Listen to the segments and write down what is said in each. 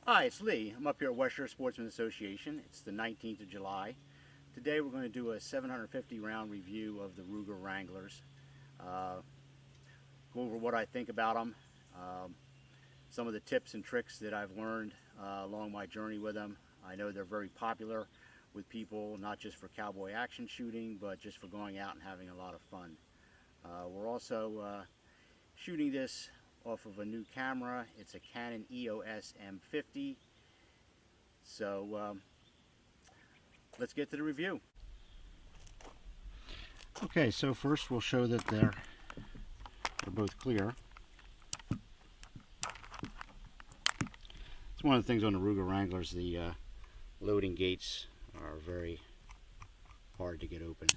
Hi, it's Lee. I'm up here at West Shore Sportsman Association. It's the 19th of July. Today we're going to do a 750 round review of the Ruger Wranglers. Go over what I think about them, some of the tips and tricks that I've learned along my journey with them. I know they're very popular with people, not just for cowboy action shooting, but just for going out and having a lot of fun. We're also shooting this off of a new camera. It's a Canon EOS M50. So let's get to the review. Okay, so first we'll show that they're both clear. It's one of the things on the Ruger Wranglers, the loading gates are very hard to get open.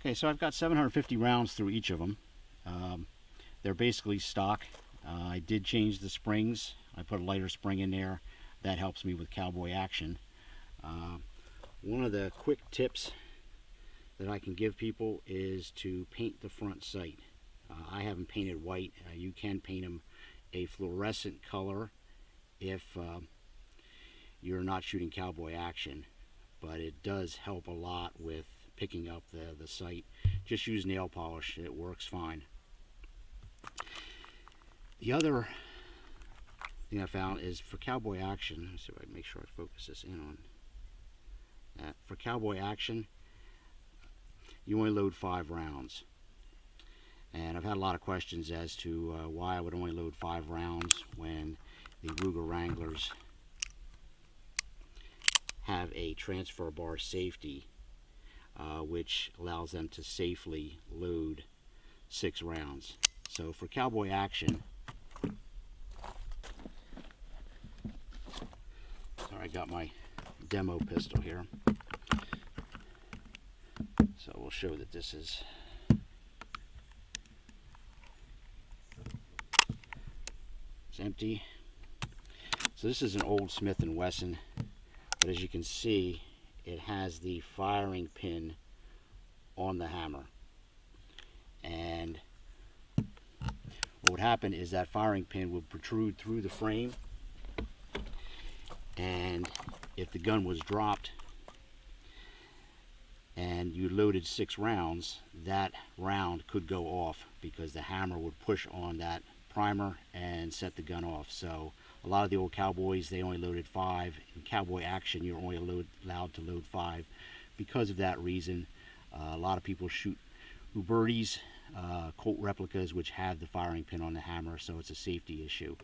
Okay, so I've got 750 rounds through each of them. They're basically stock. I did change the springs. I put a lighter spring in there. That helps me with cowboy action. One of the quick tips that I can give people is to paint the front sight. I haven't painted white. You can paint them a fluorescent color if you're not shooting cowboy action, but it does help a lot with picking up the sight. Just use nail polish, it works fine. The other thing I found is for cowboy action, let's see if I can make sure I focus this in on that. For cowboy action, you only load 5 rounds. And I've had a lot of questions as to why I would only load 5 rounds when the Ruger Wranglers have a transfer bar safety, which allows them to safely load 6 rounds. So for cowboy action, sorry, I got my demo pistol here. So we'll show that this is empty. So this is an old Smith & Wesson, but as you can see, it has the firing pin on the hammer. And what would happen is that firing pin would protrude through the frame, and if the gun was dropped and you loaded 6 rounds, that round could go off because the hammer would push on that primer and set the gun off. So a lot of the old cowboys, they only loaded 5. In cowboy action, you're only allowed to load 5 because of that reason. A lot of people shoot Ubertis, Colt replicas, which have the firing pin on the hammer, so it's a safety issue.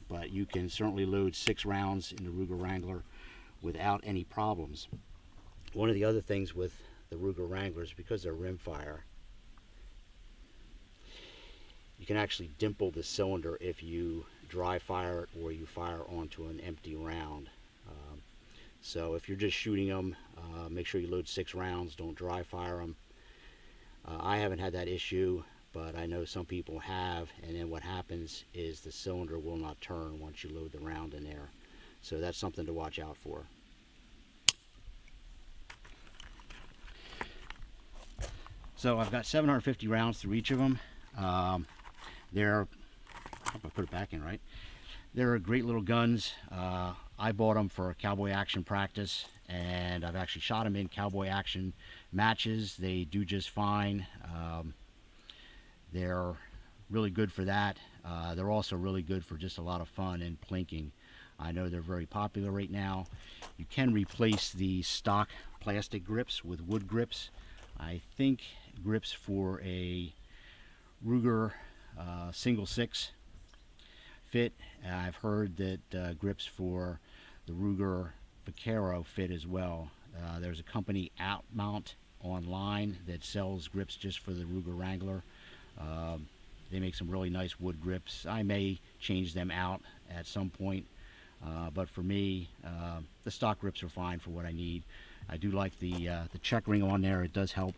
But you can certainly load 6 rounds in the Ruger Wrangler without any problems. One of the other things with the Ruger Wranglers, because they're rimfire, you can actually dimple the cylinder if you dry fire it or you fire onto an empty round. So if you're just shooting them, make sure you load 6 rounds, don't dry fire them. I haven't had that issue, but I know some people have, and then what happens is the cylinder will not turn once you load the round in there. So that's something to watch out for. So I've got 750 rounds through each of them. They're, I hope I put it back in right. They're great little guns. I bought them for cowboy action practice, and I've actually shot them in cowboy action matches. They do just fine. They're really good for that. They're also really good for just a lot of fun and plinking. I know they're very popular right now. You can replace the stock plastic grips with wood grips. I think grips for a Ruger single 6 fit. I've heard that grips for the Ruger Vaquero fit as well. There's a company, Outmount, online that sells grips just for the Ruger Wrangler. They make some really nice wood grips. I may change them out at some point, but for me, the stock grips are fine for what I need. I do like the check ring on there. It does help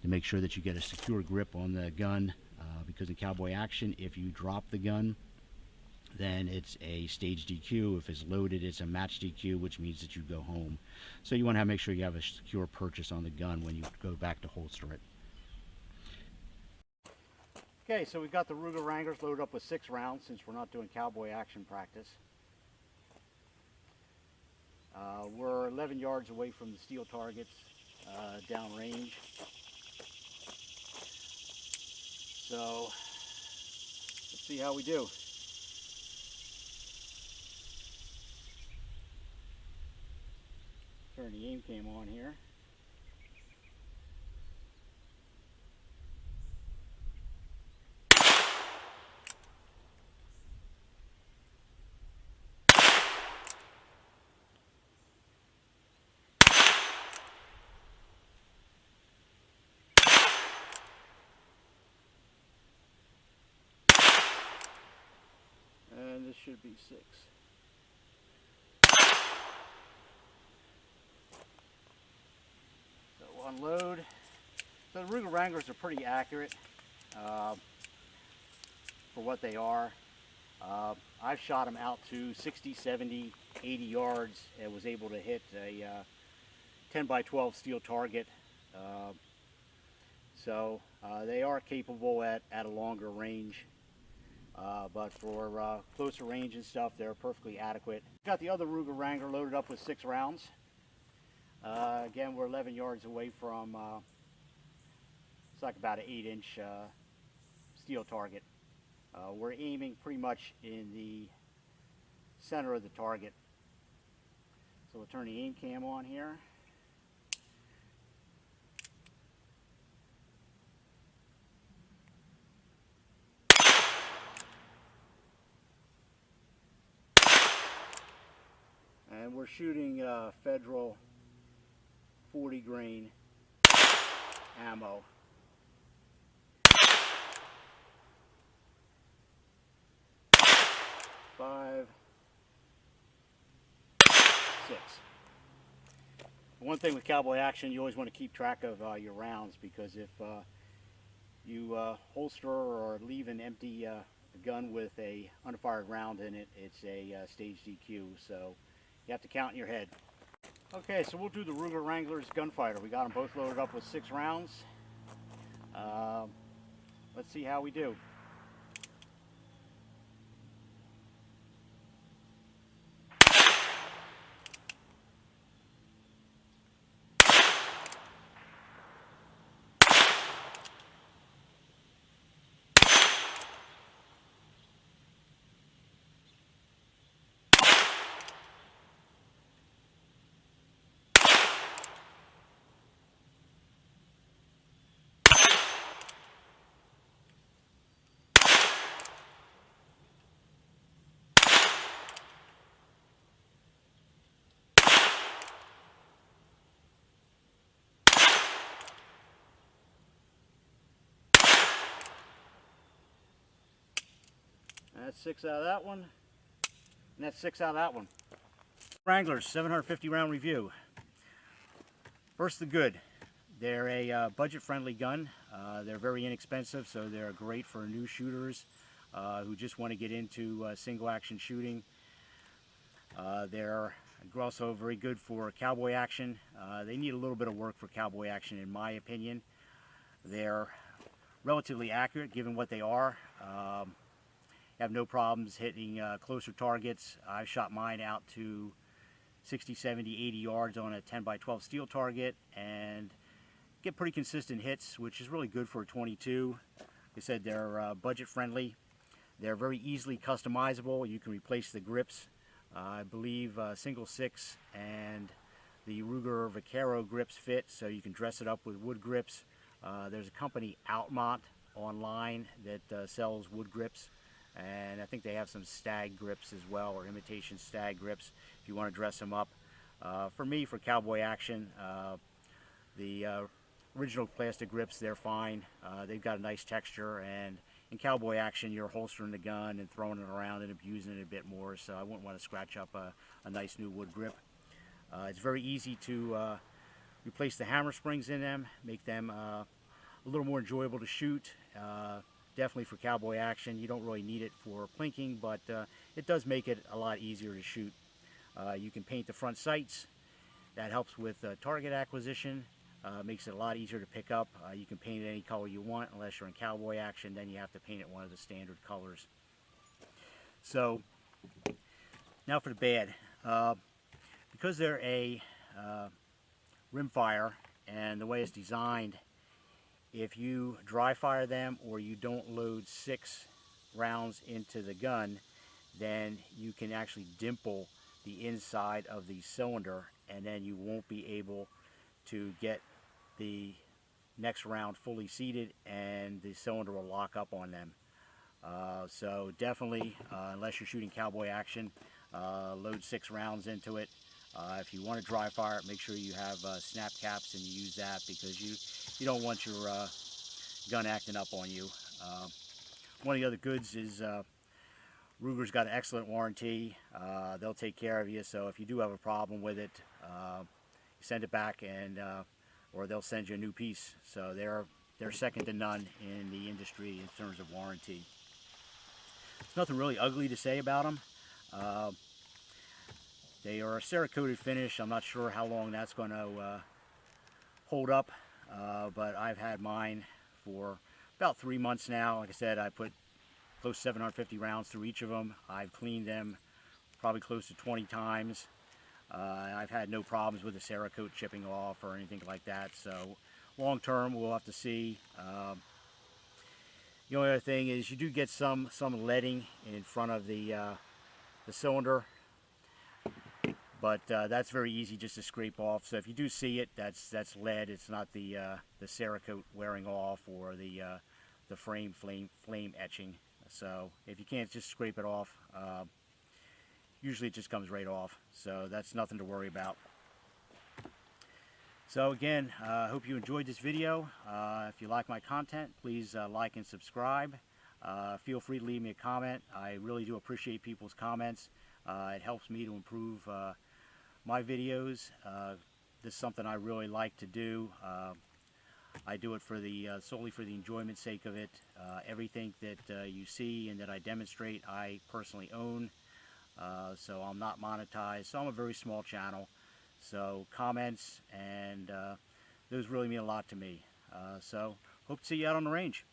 to make sure that you get a secure grip on the gun, because in cowboy action, if you drop the gun, then it's a stage DQ. If it's loaded, it's a match DQ, which means that you go home. So you want to make sure you have a secure purchase on the gun when you go back to holster it. Okay, so we've got the Ruger Wranglers loaded up with 6 rounds since we're not doing cowboy action practice. We're 11 yards away from the steel targets, downrange. So let's see how we do. Turn the aim cam on here. And this should be 6. So unload. So the Ruger Wranglers are pretty accurate for what they are. I've shot them out to 60, 70, 80 yards and was able to hit a 10 by 12 steel target. So they are capable at a longer range. But for closer range and stuff, they're perfectly adequate. Got the other Ruger Wrangler loaded up with 6 rounds. Again, we're 11 yards away from, it's like about an 8-inch steel target. We're aiming pretty much in the center of the target. So we'll turn the aim cam on here. And we're shooting federal 40 grain ammo. 5, 6. One thing with cowboy action, you always want to keep track of your rounds, because if you holster or leave an empty gun with a unfired round in it, it's a stage DQ. So you have to count in your head. Okay, so we'll do the Ruger Wranglers Gunfighter. We got them both loaded up with 6 rounds. Let's see how we do. That's 6 out of that one, and that's 6 out of that one. Wranglers 750 round review. First, the good. They're a budget-friendly gun. They're very inexpensive, so they're great for new shooters who just want to get into single-action shooting. They're also very good for cowboy action. They need a little bit of work for cowboy action, in my opinion. They're relatively accurate, given what they are. Have no problems hitting closer targets. I've shot mine out to 60, 70, 80 yards on a 10 by 12 steel target and get pretty consistent hits, which is really good for a 22. Like I said, they're budget friendly. They're very easily customizable. You can replace the grips. I believe single 6 and the Ruger Vaquero grips fit, so you can dress it up with wood grips. There's a company, Outmont, online that sells wood grips. And I think they have some stag grips as well, or imitation stag grips, if you want to dress them up. For me, for cowboy action, the original plastic grips, they're fine. They've got a nice texture, and in cowboy action, you're holstering the gun and throwing it around and abusing it a bit more, so I wouldn't want to scratch up a nice new wood grip. It's very easy to replace the hammer springs in them, make them a little more enjoyable to shoot. definitely for cowboy action. You don't really need it for plinking, but it does make it a lot easier to shoot. You can paint the front sights. That helps with target acquisition. Makes it a lot easier to pick up. You can paint it any color you want unless you're in cowboy action. Then you have to paint it one of the standard colors. So now for the bad. Because they're a rimfire and the way it's designed, if you dry fire them or you don't load 6 rounds into the gun, then you can actually dimple the inside of the cylinder, and then you won't be able to get the next round fully seated, and the cylinder will lock up on them. So definitely, unless you're shooting cowboy action, load 6 rounds into it. If you want to dry fire it, make sure you have snap caps and you use that, because you don't want your gun acting up on you. One of the other goods is Ruger's got an excellent warranty. They'll take care of you, so if you do have a problem with it, send it back, and or they'll send you a new piece. So they're second to none in the industry in terms of warranty. There's nothing really ugly to say about them. They are a Cerakoted finish. I'm not sure how long that's going to hold up, but I've had mine for about 3 months now. Like I said, I put close to 750 rounds through each of them. I've cleaned them probably close to 20 times. I've had no problems with the Cerakote chipping off or anything like that. So long term, we'll have to see. The only other thing is you do get some leading in front of the cylinder, but that's very easy just to scrape off. So if you do see it, that's lead. It's not the Cerakote wearing off or the flame etching. So if you can't just scrape it off, usually it just comes right off. So that's nothing to worry about. So again, I hope you enjoyed this video. If you like my content, please like and subscribe. Feel free to leave me a comment. I really do appreciate people's comments. It helps me to improve my videos. This is something I really like to do. I do it for solely for the enjoyment sake of it. Everything that you see and that I demonstrate, I personally own. So I'm not monetized. So I'm a very small channel. So comments and those really mean a lot to me. So hope to see you out on the range.